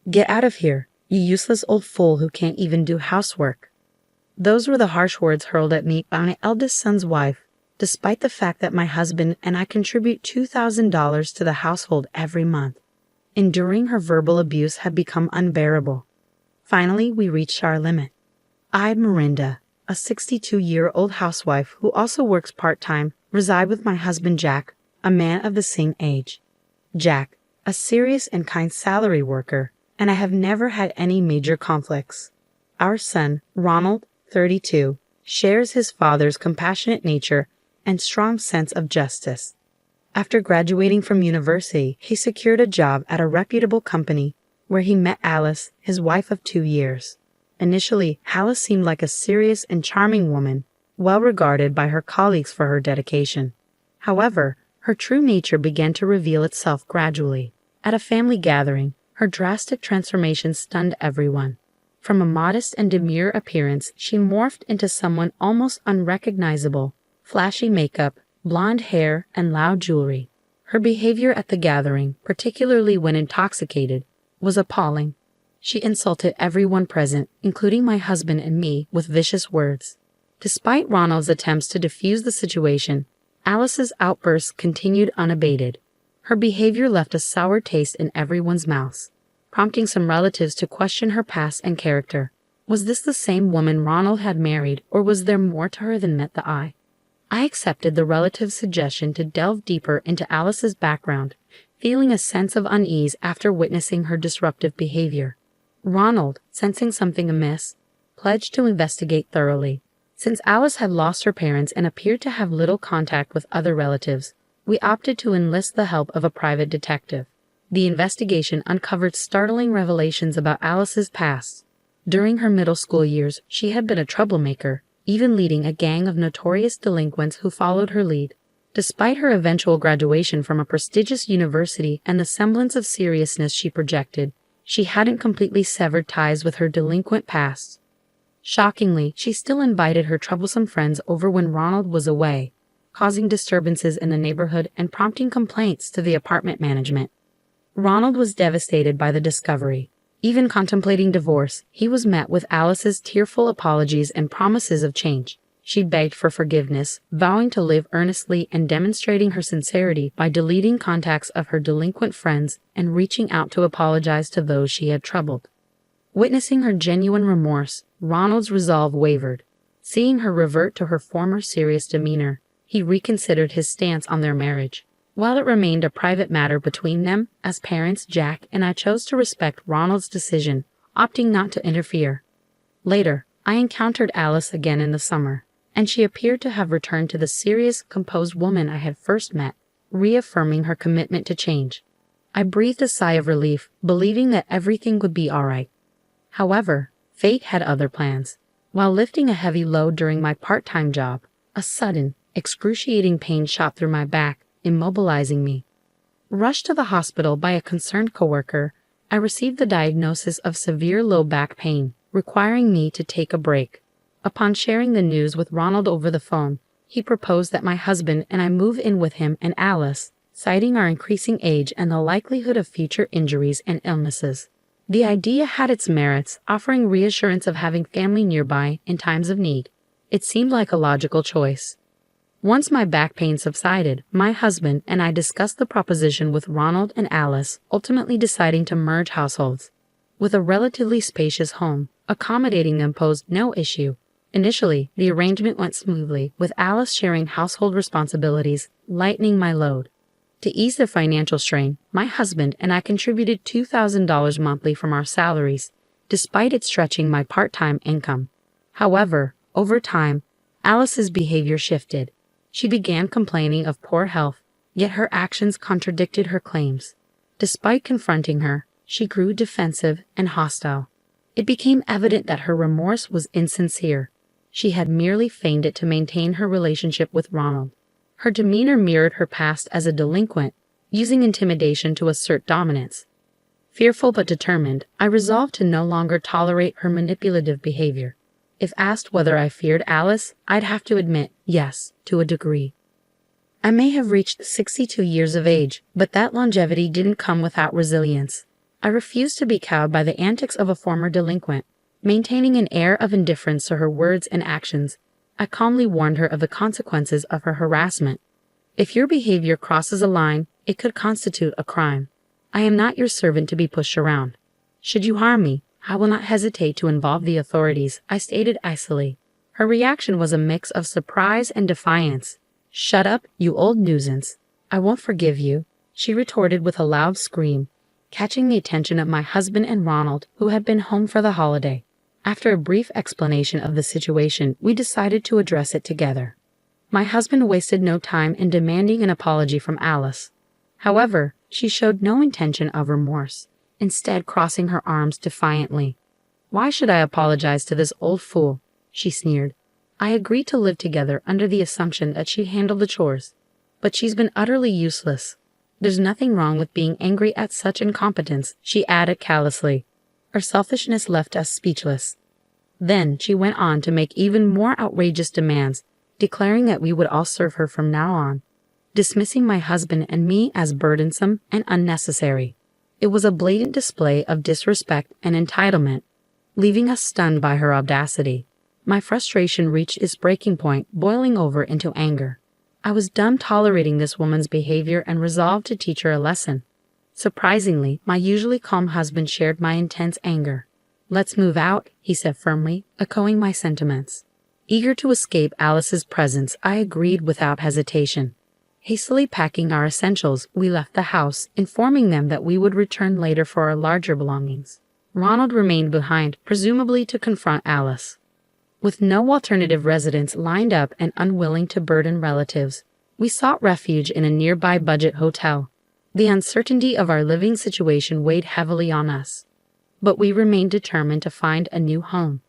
"Get out of here, you useless old fool who can't even do housework." Those were the harsh words hurled at me by my eldest son's wife, despite the fact that my husband and I contribute $2,000 to the household every month. Enduring her verbal abuse had become unbearable. Finally, we reached our limit. I, Miranda, a 62-year-old housewife who also works part-time, reside with my husband Jack, a man of the same age. Jack, a serious and kind salary worker, and I have never had any major conflicts. Our son, Ronald, 32, shares his father's compassionate nature and strong sense of justice. After graduating from university, he secured a job at a reputable company where he met Alice, his wife of 2 years. Initially, Alice seemed like a serious and charming woman, well regarded by her colleagues for her dedication. However, her true nature began to reveal itself gradually. At a family gathering, her drastic transformation stunned everyone. From a modest and demure appearance, she morphed into someone almost unrecognizable: flashy makeup, blonde hair, and loud jewelry. Her behavior at the gathering, particularly when intoxicated, was appalling. She insulted everyone present, including my husband and me, with vicious words. Despite Ronald's attempts to defuse the situation, Alice's outbursts continued unabated. Her behavior left a sour taste in everyone's mouths, prompting some relatives to question her past and character. Was this the same woman Ronald had married, or was there more to her than met the eye? I accepted the relative's suggestion to delve deeper into Alice's background, feeling a sense of unease after witnessing her disruptive behavior. Ronald, sensing something amiss, pledged to investigate thoroughly. Since Alice had lost her parents and appeared to have little contact with other relatives, we opted to enlist the help of a private detective. The investigation uncovered startling revelations about Alice's past. During her middle school years, she had been a troublemaker, even leading a gang of notorious delinquents who followed her lead. Despite her eventual graduation from a prestigious university and the semblance of seriousness she projected, she hadn't completely severed ties with her delinquent past. Shockingly, she still invited her troublesome friends over when Ronald was away, causing disturbances in the neighborhood and prompting complaints to the apartment management. Ronald was devastated by the discovery. Even contemplating divorce, he was met with Alice's tearful apologies and promises of change. She begged for forgiveness, vowing to live earnestly and demonstrating her sincerity by deleting contacts of her delinquent friends and reaching out to apologize to those she had troubled. Witnessing her genuine remorse, Ronald's resolve wavered. Seeing her revert to her former serious demeanor, he reconsidered his stance on their marriage. While it remained a private matter between them, as parents, Jack and I chose to respect Ronald's decision, opting not to interfere. Later, I encountered Alice again in the summer, and she appeared to have returned to the serious, composed woman I had first met, reaffirming her commitment to change. I breathed a sigh of relief, believing that everything would be all right. However, fate had other plans. While lifting a heavy load during my part-time job, a sudden, excruciating pain shot through my back, immobilizing me. Rushed to the hospital by a concerned coworker, I received the diagnosis of severe low back pain, requiring me to take a break. Upon sharing the news with Ronald over the phone, he proposed that my husband and I move in with him and Alice, citing our increasing age and the likelihood of future injuries and illnesses. The idea had its merits, offering reassurance of having family nearby in times of need. It seemed like a logical choice. Once my back pain subsided, my husband and I discussed the proposition with Ronald and Alice, ultimately deciding to merge households. With a relatively spacious home, accommodating them posed no issue. Initially, the arrangement went smoothly, with Alice sharing household responsibilities, lightening my load. To ease the financial strain, my husband and I contributed $2,000 monthly from our salaries, despite it stretching my part-time income. However, over time, Alice's behavior shifted. She began complaining of poor health, yet her actions contradicted her claims. Despite confronting her, she grew defensive and hostile. It became evident that her remorse was insincere. She had merely feigned it to maintain her relationship with Ronald. Her demeanor mirrored her past as a delinquent, using intimidation to assert dominance. Fearful but determined, I resolved to no longer tolerate her manipulative behavior. If asked whether I feared Alice, I'd have to admit, yes, to a degree. I may have reached 62 years of age, but that longevity didn't come without resilience. I refused to be cowed by the antics of a former delinquent. Maintaining an air of indifference to her words and actions, I calmly warned her of the consequences of her harassment. If your behavior crosses a line, it could constitute a crime. I am not your servant to be pushed around. Should you harm me, I will not hesitate to involve the authorities, I stated icily. Her reaction was a mix of surprise and defiance. Shut up, you old nuisance. I won't forgive you, she retorted with a loud scream, catching the attention of my husband and Ronald, who had been home for the holiday. After a brief explanation of the situation, we decided to address it together. My husband wasted no time in demanding an apology from Alice. However, she showed no intention of remorse, instead crossing her arms defiantly. Why should I apologize to this old fool? She sneered. I agreed to live together under the assumption that she'd handle the chores. But she's been utterly useless. There's nothing wrong with being angry at such incompetence, she added callously. Her selfishness left us speechless. Then she went on to make even more outrageous demands, declaring that we would all serve her from now on, dismissing my husband and me as burdensome and unnecessary. It was a blatant display of disrespect and entitlement, leaving us stunned by her audacity. My frustration reached its breaking point, boiling over into anger. I was done tolerating this woman's behavior and resolved to teach her a lesson. Surprisingly, my usually calm husband shared my intense anger. Let's move out, he said firmly, echoing my sentiments. Eager to escape Alice's presence, I agreed without hesitation. Hastily packing our essentials, we left the house, informing them that we would return later for our larger belongings. Ronald remained behind, presumably to confront Alice. With no alternative residence lined up and unwilling to burden relatives, we sought refuge in a nearby budget hotel. The uncertainty of our living situation weighed heavily on us, but we remained determined to find a new home.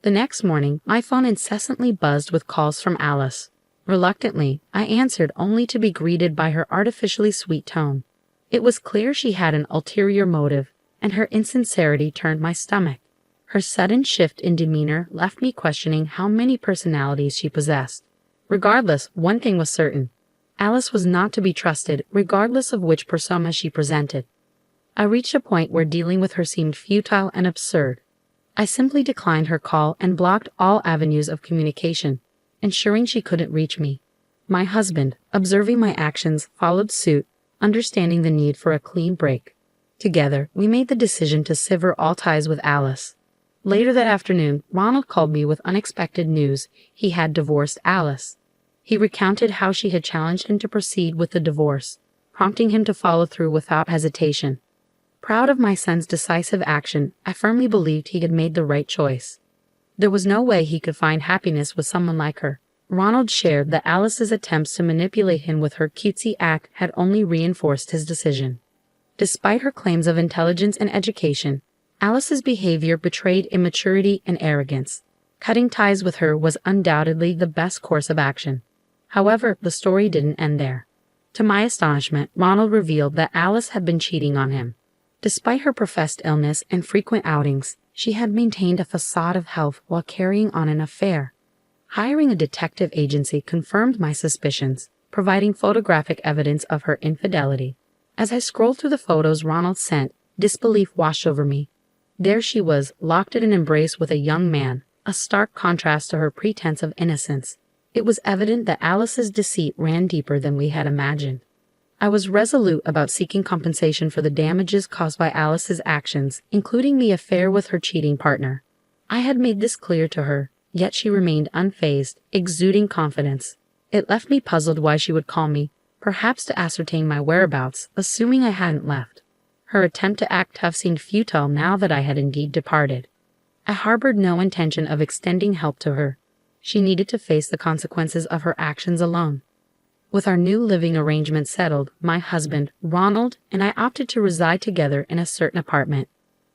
The next morning, my phone incessantly buzzed with calls from Alice. Reluctantly, I answered only to be greeted by her artificially sweet tone. It was clear she had an ulterior motive, and her insincerity turned my stomach. Her sudden shift in demeanor left me questioning how many personalities she possessed. Regardless, one thing was certain. Alice was not to be trusted, regardless of which persona she presented. I reached a point where dealing with her seemed futile and absurd. I simply declined her call and blocked all avenues of communication, ensuring she couldn't reach me. My husband, observing my actions, followed suit, understanding the need for a clean break. Together, we made the decision to sever all ties with Alice. Later that afternoon, Ronald called me with unexpected news. He had divorced Alice. He recounted how she had challenged him to proceed with the divorce, prompting him to follow through without hesitation. Proud of my son's decisive action, I firmly believed he had made the right choice. There was no way he could find happiness with someone like her. Ronald shared that Alice's attempts to manipulate him with her cutesy act had only reinforced his decision. Despite her claims of intelligence and education, Alice's behavior betrayed immaturity and arrogance. Cutting ties with her was undoubtedly the best course of action. However, the story didn't end there. To my astonishment, Ronald revealed that Alice had been cheating on him. Despite her professed illness and frequent outings, she had maintained a facade of health while carrying on an affair. Hiring a detective agency confirmed my suspicions, providing photographic evidence of her infidelity. As I scrolled through the photos Ronald sent, disbelief washed over me. There she was, locked in an embrace with a young man, a stark contrast to her pretense of innocence. It was evident that Alice's deceit ran deeper than we had imagined. I was resolute about seeking compensation for the damages caused by Alice's actions, including the affair with her cheating partner. I had made this clear to her, yet she remained unfazed, exuding confidence. It left me puzzled why she would call me, perhaps to ascertain my whereabouts, assuming I hadn't left. Her attempt to act tough seemed futile now that I had indeed departed. I harbored no intention of extending help to her. She needed to face the consequences of her actions alone. With our new living arrangement settled, my husband, Ronald, and I opted to reside together in a certain apartment.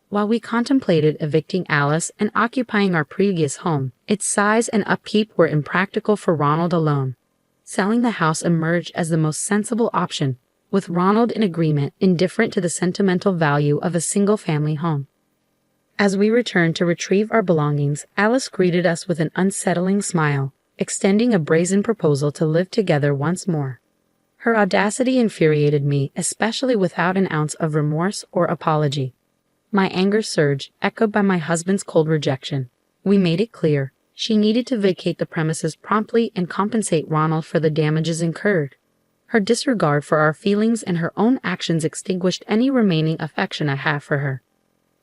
While we contemplated evicting Alice and occupying our previous home, its size and upkeep were impractical for Ronald alone. Selling the house emerged as the most sensible option, with Ronald in agreement, indifferent to the sentimental value of a single-family home. As we returned to retrieve our belongings, Alice greeted us with an unsettling smile, extending a brazen proposal to live together once more. Her audacity infuriated me, especially without an ounce of remorse or apology. My anger surged, echoed by my husband's cold rejection. We made it clear she needed to vacate the premises promptly and compensate Ronald for the damages incurred. Her disregard for our feelings and her own actions extinguished any remaining affection I have for her.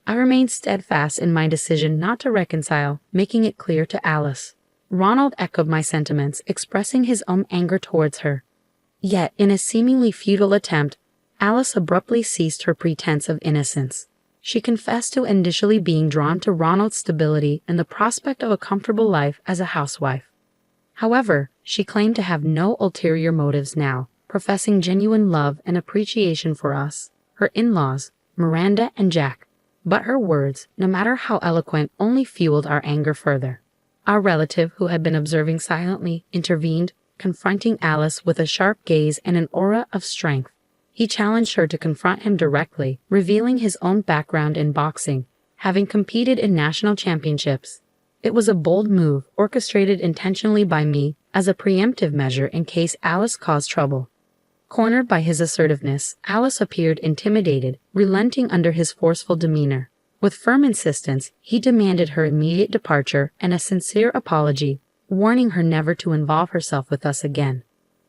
I remained steadfast in my decision not to reconcile, making it clear to Alice. Ronald echoed my sentiments, expressing his own anger towards her. Yet, in a seemingly futile attempt, Alice abruptly ceased her pretense of innocence. She confessed to initially being drawn to Ronald's stability and the prospect of a comfortable life as a housewife. However, she claimed to have no ulterior motives now, professing genuine love and appreciation for us, her in-laws, Miranda and Jack. But her words, no matter how eloquent, only fueled our anger further. Our relative, who had been observing silently, intervened, confronting Alice with a sharp gaze and an aura of strength. He challenged her to confront him directly, revealing his own background in boxing, having competed in national championships. It was a bold move, orchestrated intentionally by me, as a preemptive measure in case Alice caused trouble. Cornered by his assertiveness, Alice appeared intimidated, relenting under his forceful demeanor. With firm insistence, he demanded her immediate departure and a sincere apology, warning her never to involve herself with us again.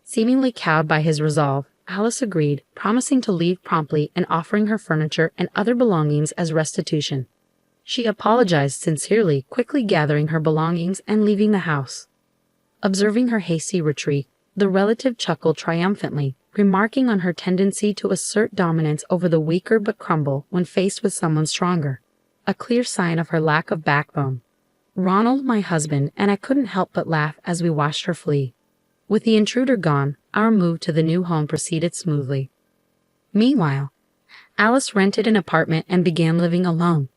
Seemingly cowed by his resolve, Alice agreed, promising to leave promptly and offering her furniture and other belongings as restitution. She apologized sincerely, quickly gathering her belongings and leaving the house. Observing her hasty retreat, the relative chuckled triumphantly, remarking on her tendency to assert dominance over the weaker but crumble when faced with someone stronger, a clear sign of her lack of backbone. Ronald, my husband, and I couldn't help but laugh as we watched her flee. With the intruder gone, our move to the new home proceeded smoothly. Meanwhile, Alice rented an apartment and began living alone.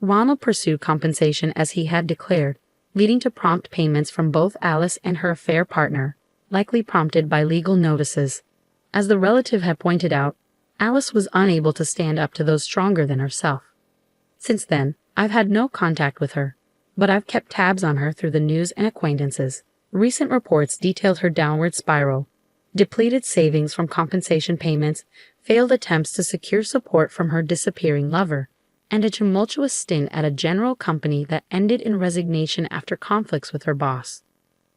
Ronald pursued compensation as he had declared, leading to prompt payments from both Alice and her affair partner, likely prompted by legal notices. As the relative had pointed out, Alice was unable to stand up to those stronger than herself. Since then, I've had no contact with her, but I've kept tabs on her through the news and acquaintances. Recent reports detailed her downward spiral, depleted savings from compensation payments, failed attempts to secure support from her disappearing lover, and a tumultuous stint at a general company that ended in resignation after conflicts with her boss.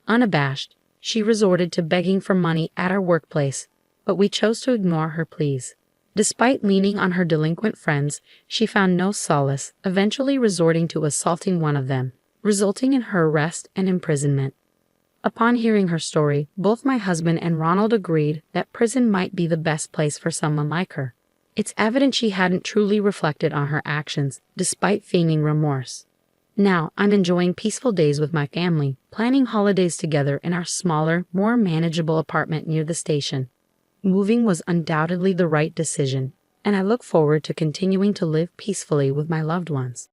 Unabashed, she resorted to begging for money at our workplace, but we chose to ignore her pleas. Despite leaning on her delinquent friends, she found no solace, eventually resorting to assaulting one of them, resulting in her arrest and imprisonment. Upon hearing her story, both my husband and Ronald agreed that prison might be the best place for someone like her. It's evident she hadn't truly reflected on her actions, despite feigning remorse. Now, I'm enjoying peaceful days with my family, planning holidays together in our smaller, more manageable apartment near the station. Moving was undoubtedly the right decision, and I look forward to continuing to live peacefully with my loved ones.